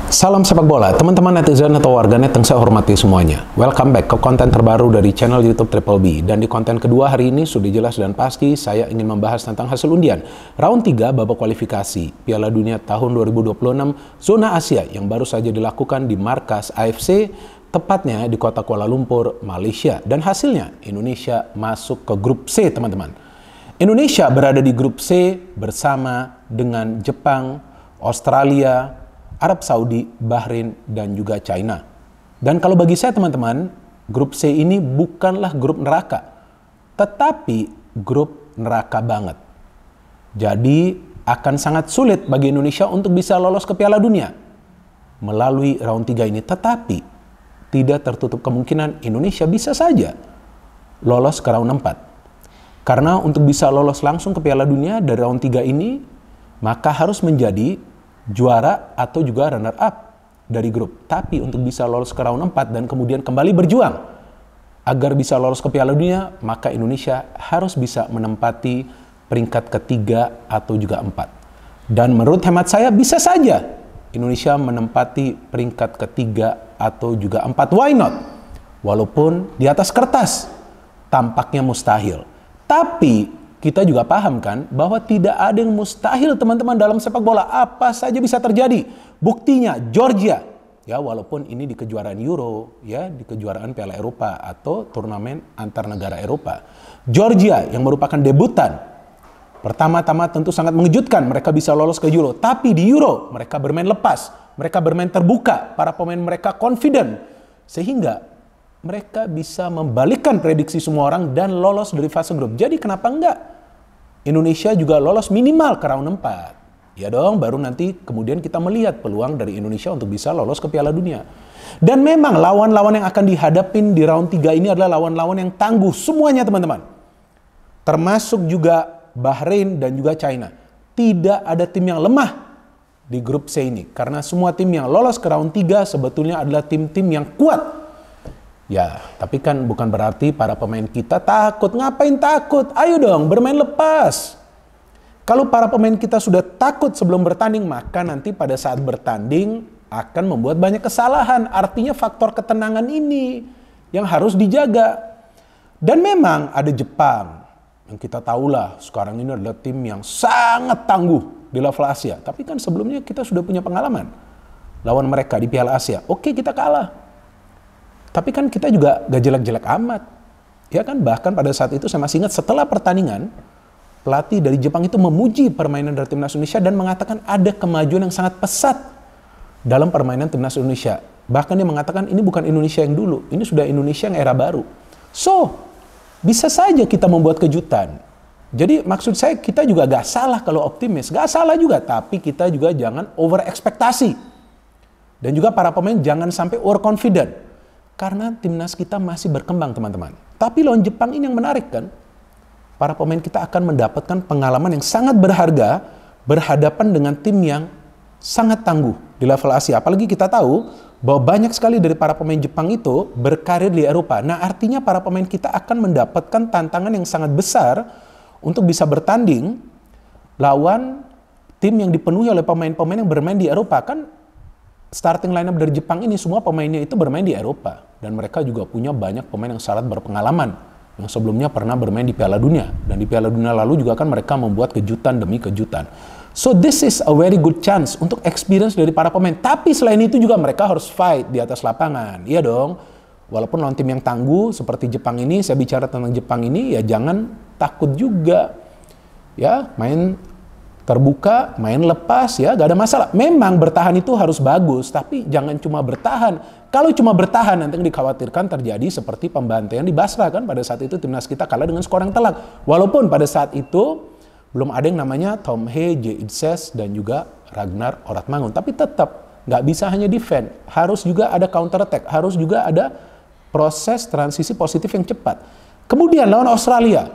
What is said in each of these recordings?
Salam sepak bola, teman-teman netizen atau warganet yang saya hormati semuanya. Welcome back ke konten terbaru dari channel YouTube Triple B. Dan di konten kedua hari ini sudah jelas dan pasti saya ingin membahas tentang hasil undian round 3 babak kualifikasi Piala Dunia tahun 2026 zona Asia yang baru saja dilakukan di markas AFC, tepatnya di kota Kuala Lumpur, Malaysia. Dan hasilnya Indonesia masuk ke grup C, teman-teman. Indonesia berada di grup C bersama dengan Jepang, Australia, Arab Saudi, Bahrain, dan juga China. Dan kalau bagi saya teman-teman, grup C ini bukanlah grup neraka, tetapi grup neraka banget. Jadi akan sangat sulit bagi Indonesia untuk bisa lolos ke Piala Dunia melalui round 3 ini. Tetapi tidak tertutup kemungkinan Indonesia bisa saja lolos ke round 4. Karena untuk bisa lolos langsung ke Piala Dunia dari round 3 ini, maka harus menjadi juara atau juga runner up dari grup. Tapi untuk bisa lolos ke round 4 dan kemudian kembali berjuang agar bisa lolos ke Piala Dunia, maka Indonesia harus bisa menempati peringkat ketiga atau juga 4. Dan menurut hemat saya bisa saja Indonesia menempati peringkat ketiga atau juga 4. Why not? Walaupun di atas kertas tampaknya mustahil. Tapi kita juga paham kan bahwa tidak ada yang mustahil teman-teman dalam sepak bola. Apa saja bisa terjadi. Buktinya Georgia, ya walaupun ini di kejuaraan Euro, ya di kejuaraan Piala Eropa atau turnamen antar negara Eropa. Georgia yang merupakan debutan, pertama-tama tentu sangat mengejutkan mereka bisa lolos ke Euro. Tapi di Euro mereka bermain lepas, mereka bermain terbuka, para pemain mereka confident, sehingga mereka bisa membalikkan prediksi semua orang dan lolos dari fase grup. Jadi kenapa enggak Indonesia juga lolos minimal ke round 4? Ya dong, baru nanti kemudian kita melihat peluang dari Indonesia untuk bisa lolos ke Piala Dunia. Dan memang lawan-lawan yang akan dihadapin di round 3 ini adalah lawan-lawan yang tangguh semuanya teman-teman. Termasuk juga Bahrain dan juga China. Tidak ada tim yang lemah di grup C ini. Karena semua tim yang lolos ke round 3 sebetulnya adalah tim-tim yang kuat. Ya, tapi kan bukan berarti para pemain kita takut. Ngapain takut? Ayo dong, bermain lepas. Kalau para pemain kita sudah takut sebelum bertanding, maka nanti pada saat bertanding akan membuat banyak kesalahan. Artinya faktor ketenangan ini yang harus dijaga. Dan memang ada Jepang, yang kita tahulah sekarang ini adalah tim yang sangat tangguh di level Asia. Tapi kan sebelumnya kita sudah punya pengalaman lawan mereka di Piala Asia. Oke, kita kalah. Tapi kan kita juga gak jelek-jelek amat. Ya kan, bahkan pada saat itu saya masih ingat setelah pertandingan, pelatih dari Jepang itu memuji permainan dari timnas Indonesia dan mengatakan ada kemajuan yang sangat pesat dalam permainan timnas Indonesia. Bahkan dia mengatakan ini bukan Indonesia yang dulu, ini sudah Indonesia yang era baru. So, bisa saja kita membuat kejutan. Jadi maksud saya kita juga gak salah kalau optimis, gak salah juga, tapi kita juga jangan over ekspektasi. Dan juga para pemain jangan sampai overconfident. Karena timnas kita masih berkembang teman-teman. Tapi lawan Jepang ini yang menarik kan. Para pemain kita akan mendapatkan pengalaman yang sangat berharga berhadapan dengan tim yang sangat tangguh di level Asia. Apalagi kita tahu bahwa banyak sekali dari para pemain Jepang itu berkarir di Eropa. Nah artinya para pemain kita akan mendapatkan tantangan yang sangat besar untuk bisa bertanding lawan tim yang dipenuhi oleh pemain-pemain yang bermain di Eropa. Kan starting lineup dari Jepang ini semua pemainnya itu bermain di Eropa. Dan mereka juga punya banyak pemain yang sangat berpengalaman. Yang sebelumnya pernah bermain di Piala Dunia. Dan di Piala Dunia lalu juga kan mereka membuat kejutan demi kejutan. So this is a very good chance untuk experience dari para pemain. Tapi selain itu juga mereka harus fight di atas lapangan. Iya dong. Walaupun lawan tim yang tangguh seperti Jepang ini, saya bicara tentang Jepang ini, ya jangan takut juga. Ya, main terbuka, main lepas, ya gak ada masalah. Memang bertahan itu harus bagus, tapi jangan cuma bertahan. Kalau cuma bertahan nanti dikhawatirkan terjadi seperti pembantaian di Basra kan pada saat itu timnas kita kalah dengan skor yang telak. Walaupun pada saat itu belum ada yang namanya Tom Hee, J. Idses dan juga Ragnar Oratmangun. Tapi tetap nggak bisa hanya defend, harus juga ada counter attack, harus juga ada proses transisi positif yang cepat. Kemudian lawan Australia,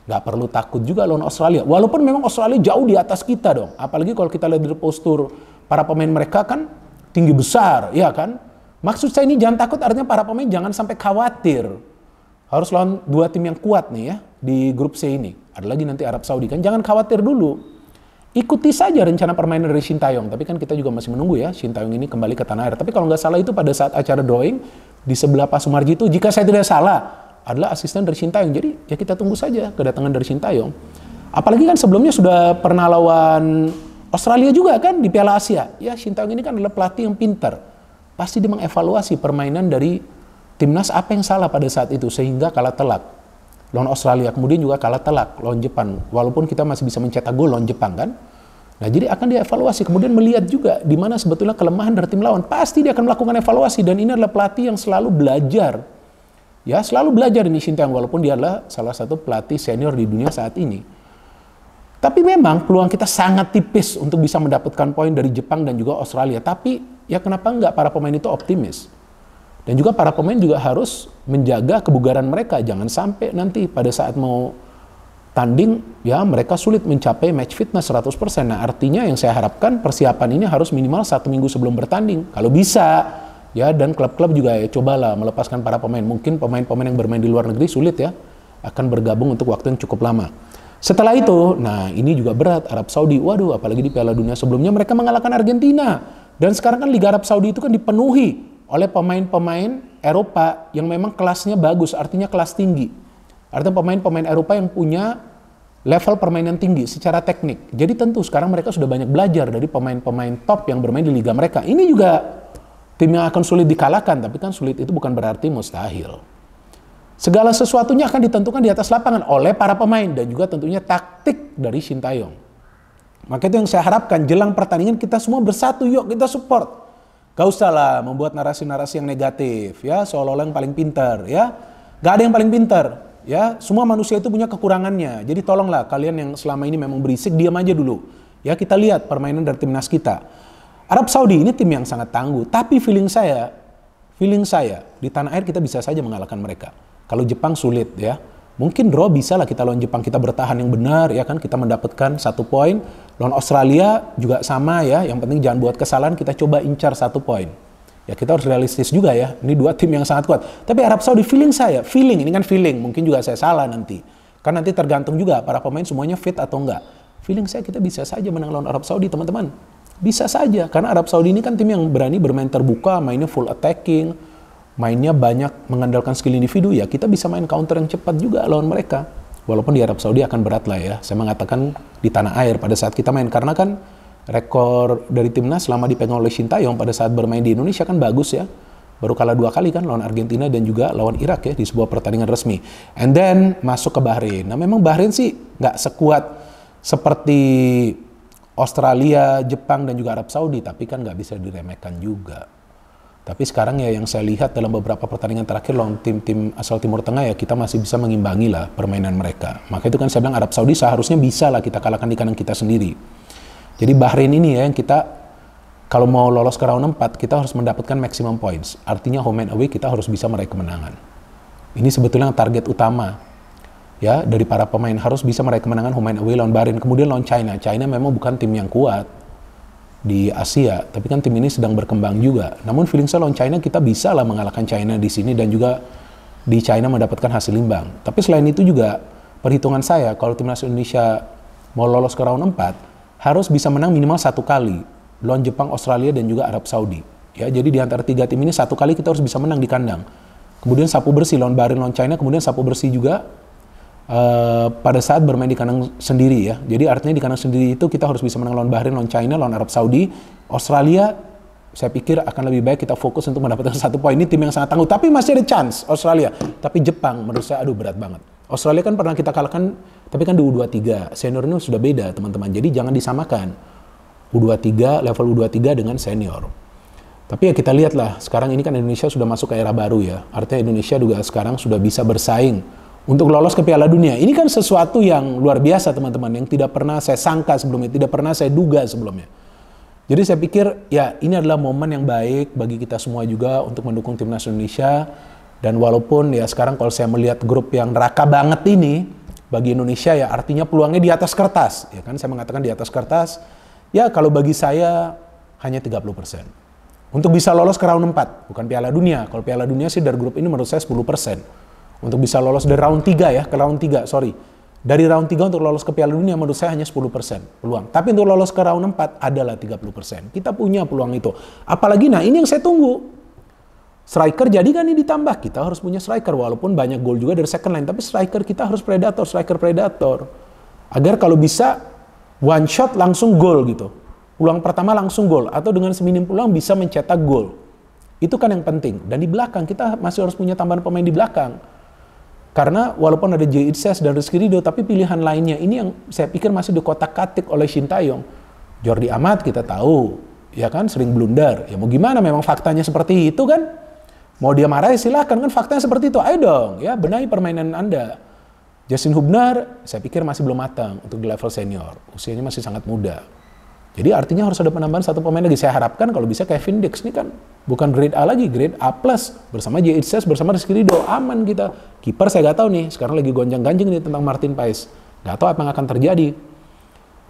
nggak perlu takut juga lawan Australia. Walaupun memang Australia jauh di atas kita dong. Apalagi kalau kita lihat dari postur para pemain mereka kan tinggi besar, ya kan? Maksud saya ini jangan takut, artinya para pemain jangan sampai khawatir. Harus lawan dua tim yang kuat nih ya di grup C ini. Ada lagi nanti Arab Saudi kan, jangan khawatir dulu. ikuti saja rencana permainan dari Shin Tae-yong. Tapi kan kita juga masih menunggu ya Shin Tae-yong ini kembali ke tanah air. Tapi kalau nggak salah itu pada saat acara drawing di sebelah Pak Sumarji itu, jika saya tidak salah, adalah asisten dari Shin Tae-yong. Jadi ya kita tunggu saja kedatangan dari Shin Tae-yong. Apalagi kan sebelumnya sudah pernah lawan Australia juga kan di Piala Asia. Ya Shin Tae-yong ini kan adalah pelatih yang pintar. Pasti dia mengevaluasi permainan dari timnas apa yang salah pada saat itu sehingga kalah telak lawan Australia, kemudian juga kalah telak lawan Jepang, walaupun kita masih bisa mencetak gol lawan Jepang kan. Nah jadi akan dievaluasi, kemudian melihat juga di mana sebetulnya kelemahan dari tim lawan. Pasti dia akan melakukan evaluasi, dan ini adalah pelatih yang selalu belajar. Ya selalu belajar ini Shin Tae-yong, walaupun dia adalah salah satu pelatih senior di dunia saat ini. Tapi memang peluang kita sangat tipis untuk bisa mendapatkan poin dari Jepang dan juga Australia. Tapi ya kenapa enggak para pemain itu optimis? Dan juga para pemain juga harus menjaga kebugaran mereka. Jangan sampai nanti pada saat mau tanding, ya mereka sulit mencapai match fitness 100%. Nah artinya yang saya harapkan persiapan ini harus minimal 1 minggu sebelum bertanding. Kalau bisa, ya dan klub-klub juga ya cobalah melepaskan para pemain. Mungkin pemain-pemain yang bermain di luar negeri sulit ya, akan bergabung untuk waktu yang cukup lama. Setelah itu, nah ini juga berat, Arab Saudi. Waduh, apalagi di Piala Dunia sebelumnya mereka mengalahkan Argentina. Dan sekarang kan Liga Arab Saudi itu kan dipenuhi oleh pemain-pemain Eropa yang memang kelasnya bagus, artinya kelas tinggi. Artinya pemain-pemain Eropa yang punya level permainan tinggi secara teknik. Jadi tentu sekarang mereka sudah banyak belajar dari pemain-pemain top yang bermain di liga mereka. Ini juga tim yang akan sulit dikalahkan, tapi kan sulit itu bukan berarti mustahil. Segala sesuatunya akan ditentukan di atas lapangan oleh para pemain dan juga tentunya taktik dari Shin Tae-yong. Maka itu yang saya harapkan jelang pertandingan kita semua bersatu, yuk kita support. Gak usah lah membuat narasi-narasi yang negatif, ya seolah-olah yang paling pintar, ya. Gak ada yang paling pintar, ya. Semua manusia itu punya kekurangannya. Jadi tolonglah kalian yang selama ini memang berisik, diam aja dulu. Ya kita lihat permainan dari timnas kita. Arab Saudi ini tim yang sangat tangguh, tapi feeling saya di tanah air kita bisa saja mengalahkan mereka. Kalau Jepang sulit, ya. Mungkin draw bisa lah kita lawan Jepang, kita bertahan yang benar, ya kan, kita mendapatkan 1 poin. Lawan Australia juga sama ya, yang penting jangan buat kesalahan, kita coba incar 1 poin. Ya kita harus realistis juga ya, ini 2 tim yang sangat kuat. Tapi Arab Saudi ini kan feeling, mungkin juga saya salah nanti. Kan nanti tergantung juga para pemain semuanya fit atau enggak. Feeling saya kita bisa saja menang lawan Arab Saudi teman-teman. Bisa saja, karena Arab Saudi ini kan tim yang berani bermain terbuka, mainnya full attacking, mainnya banyak mengandalkan skill individu, ya kita bisa main counter yang cepat juga lawan mereka. Walaupun di Arab Saudi akan berat lah ya, saya mengatakan di tanah air pada saat kita main. Karena kan rekor dari timnas selama dipegang oleh Shin Tae-yong pada saat bermain di Indonesia kan bagus ya. Baru kalah 2 kali kan lawan Argentina dan juga lawan Irak ya di sebuah pertandingan resmi. And then masuk ke Bahrain. Nah memang Bahrain sih nggak sekuat seperti Australia, Jepang dan juga Arab Saudi, tapi kan nggak bisa diremehkan juga. Tapi sekarang ya yang saya lihat dalam beberapa pertandingan terakhir lawan tim-tim asal Timur Tengah ya kita masih bisa mengimbangi lah permainan mereka. Maka itu kan saya bilang Arab Saudi seharusnya bisa lah kita kalahkan di kandang kita sendiri. Jadi Bahrain ini ya yang kita kalau mau lolos ke round 4 kita harus mendapatkan maximum points. Artinya home and away kita harus bisa meraih kemenangan. Ini sebetulnya target utama ya dari para pemain, harus bisa meraih kemenangan home and away lawan Bahrain. Kemudian lawan China. China memang bukan tim yang kuat di Asia, tapi kan tim ini sedang berkembang juga. Namun feeling saya lawan China kita bisa lah mengalahkan China di sini dan juga di China mendapatkan hasil imbang. Tapi selain itu juga perhitungan saya kalau timnas Indonesia mau lolos ke round 4 harus bisa menang minimal 1 kali lawan Jepang, Australia dan juga Arab Saudi. Ya, jadi di antara 3 tim ini 1 kali kita harus bisa menang di kandang. Kemudian sapu bersih lawan Bahrain, lawan China, kemudian sapu bersih juga pada saat bermain di kandang sendiri ya. Jadi artinya di kandang sendiri itu kita harus bisa menang lawan Bahrain, lawan China, lawan Arab Saudi. Australia saya pikir akan lebih baik kita fokus untuk mendapatkan 1 poin. Ini tim yang sangat tangguh, tapi masih ada chance Australia. Tapi Jepang menurut saya aduh berat banget. Australia kan pernah kita kalahkan, tapi kan di U23. Senior ini sudah beda teman-teman. Jadi jangan disamakan U23, level U23 dengan senior. Tapi ya kita lihatlah, sekarang ini kan Indonesia sudah masuk ke era baru ya. Artinya Indonesia juga sekarang sudah bisa bersaing untuk lolos ke Piala Dunia. Ini kan sesuatu yang luar biasa teman-teman, yang tidak pernah saya sangka sebelumnya, tidak pernah saya duga sebelumnya. Jadi saya pikir ya ini adalah momen yang baik bagi kita semua juga untuk mendukung timnas Indonesia. Dan walaupun ya sekarang kalau saya melihat grup yang neraka banget ini bagi Indonesia ya artinya peluangnya di atas kertas. Ya kan saya mengatakan di atas kertas, ya kalau bagi saya hanya 30%. Untuk bisa lolos ke round 4, bukan Piala Dunia. Kalau Piala Dunia sih dari grup ini menurut saya 10%. Untuk bisa lolos dari round 3 ya, ke round 3, sorry. Dari round 3 untuk lolos ke Piala Dunia menurut saya hanya 10% peluang. Tapi untuk lolos ke round 4 adalah 30%. Kita punya peluang itu. Apalagi ini yang saya tunggu. Striker jadi kan ini ditambah. Kita harus punya striker walaupun banyak gol juga dari second line. Tapi striker kita harus predator, striker predator. Agar kalau bisa one shot langsung gol gitu. Peluang pertama langsung gol. Atau dengan seminim peluang bisa mencetak gol. Itu kan yang penting. Dan di belakang kita masih harus punya tambahan pemain di belakang. Karena walaupun ada Jay Itzes dan Rizky Ridho, tapi pilihan lainnya ini yang saya pikir masih dikotak-katik oleh Shin Tae-yong. Jordi Amat kita tahu, ya kan, sering blunder. Ya mau gimana, memang faktanya seperti itu kan. Mau dia marah ya silahkan, kan faktanya seperti itu. Ayo dong, ya benahi permainan Anda. Justin Hubner, saya pikir masih belum matang untuk di level senior. Usianya masih sangat muda. Jadi artinya harus ada penambahan satu pemain lagi. Saya harapkan kalau bisa Kevin Dix ini kan bukan grade A lagi, grade A+. Bersama Jay Itzes, bersama Rizky Ridho, aman kita. Kiper saya nggak tahu nih, sekarang lagi gonjang-ganjing nih tentang Martin Paes. Nggak tahu apa yang akan terjadi.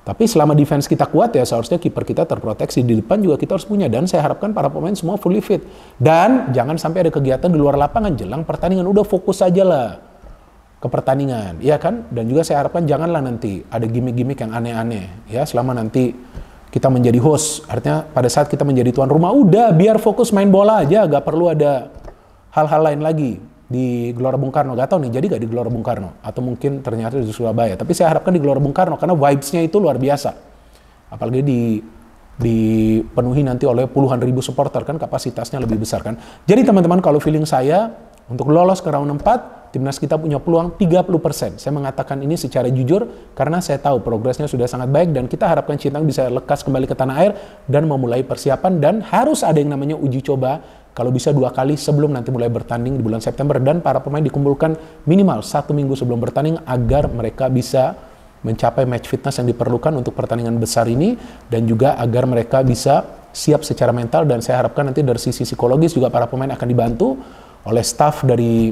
Tapi selama defense kita kuat ya seharusnya kiper kita terproteksi. Di depan juga kita harus punya. Dan saya harapkan para pemain semua fully fit. Dan jangan sampai ada kegiatan di luar lapangan jelang pertandingan. Udah fokus aja lah ke pertandingan, ya kan? Dan juga saya harapkan janganlah nanti ada gimmick-gimmick yang aneh-aneh. Ya, selama nanti kita menjadi host, artinya pada saat kita menjadi tuan rumah, udah biar fokus main bola aja, gak perlu ada hal-hal lain lagi di Gelora Bung Karno. Gak tau nih, jadi gak di Gelora Bung Karno? Atau mungkin ternyata di Surabaya. Tapi saya harapkan di Gelora Bung Karno, karena vibes-nya itu luar biasa. Apalagi dipenuhi nanti oleh puluhan ribu supporter, kan kapasitasnya lebih besar kan. Jadi teman-teman, kalau feeling saya, untuk lolos ke round 4, timnas kita punya peluang 30%. Saya mengatakan ini secara jujur karena saya tahu progresnya sudah sangat baik dan kita harapkan Sintayong bisa lekas kembali ke tanah air dan memulai persiapan dan harus ada yang namanya uji coba kalau bisa 2 kali sebelum nanti mulai bertanding di bulan September dan para pemain dikumpulkan minimal 1 minggu sebelum bertanding agar mereka bisa mencapai match fitness yang diperlukan untuk pertandingan besar ini dan juga agar mereka bisa siap secara mental dan saya harapkan nanti dari sisi psikologis juga para pemain akan dibantu oleh staff dari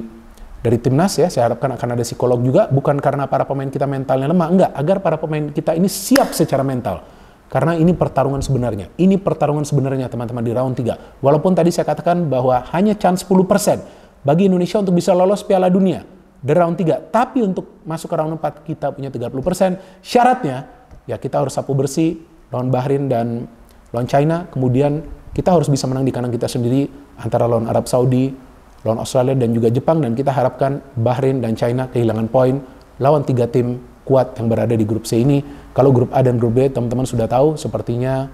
timnas ya, saya harapkan akan ada psikolog juga, bukan karena para pemain kita mentalnya lemah, enggak, agar para pemain kita ini siap secara mental. Karena ini pertarungan sebenarnya. Ini pertarungan sebenarnya teman-teman di round 3. Walaupun tadi saya katakan bahwa hanya chance 10% bagi Indonesia untuk bisa lolos Piala Dunia di round 3. Tapi untuk masuk ke round 4 kita punya 30%. Syaratnya ya kita harus sapu bersih lawan Bahrain dan lawan China. Kemudian kita harus bisa menang di kandang kita sendiri antara lawan Arab Saudi, lawan Australia dan juga Jepang dan kita harapkan Bahrain dan China kehilangan poin lawan 3 tim kuat yang berada di grup C ini. Kalau grup A dan grup B teman-teman sudah tahu sepertinya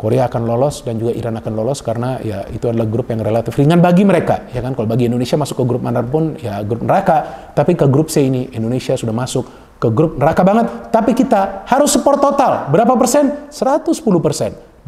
Korea akan lolos dan juga Iran akan lolos karena ya itu adalah grup yang relatif ringan bagi mereka ya kan. Kalau bagi Indonesia masuk ke grup manapun ya grup neraka, tapi ke grup C ini Indonesia sudah masuk ke grup neraka banget, tapi kita harus support total berapa persen? 110%.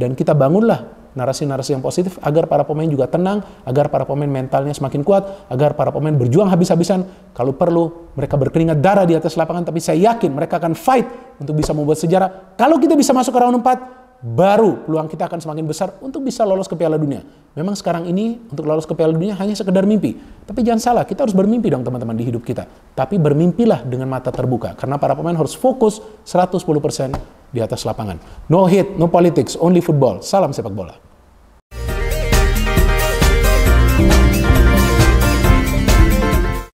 Dan kita bangunlah narasi-narasi yang positif agar para pemain juga tenang, agar para pemain mentalnya semakin kuat, agar para pemain berjuang habis-habisan. Kalau perlu mereka berkeringat darah di atas lapangan, tapi saya yakin mereka akan fight untuk bisa membuat sejarah. Kalau kita bisa masuk ke round 4, baru peluang kita akan semakin besar untuk bisa lolos ke Piala Dunia. Memang sekarang ini untuk lolos ke Piala Dunia hanya sekedar mimpi. Tapi jangan salah, kita harus bermimpi dong teman-teman di hidup kita. Tapi bermimpilah dengan mata terbuka, karena para pemain harus fokus 110% di atas lapangan. No hate, no politics, only football. Salam sepak bola.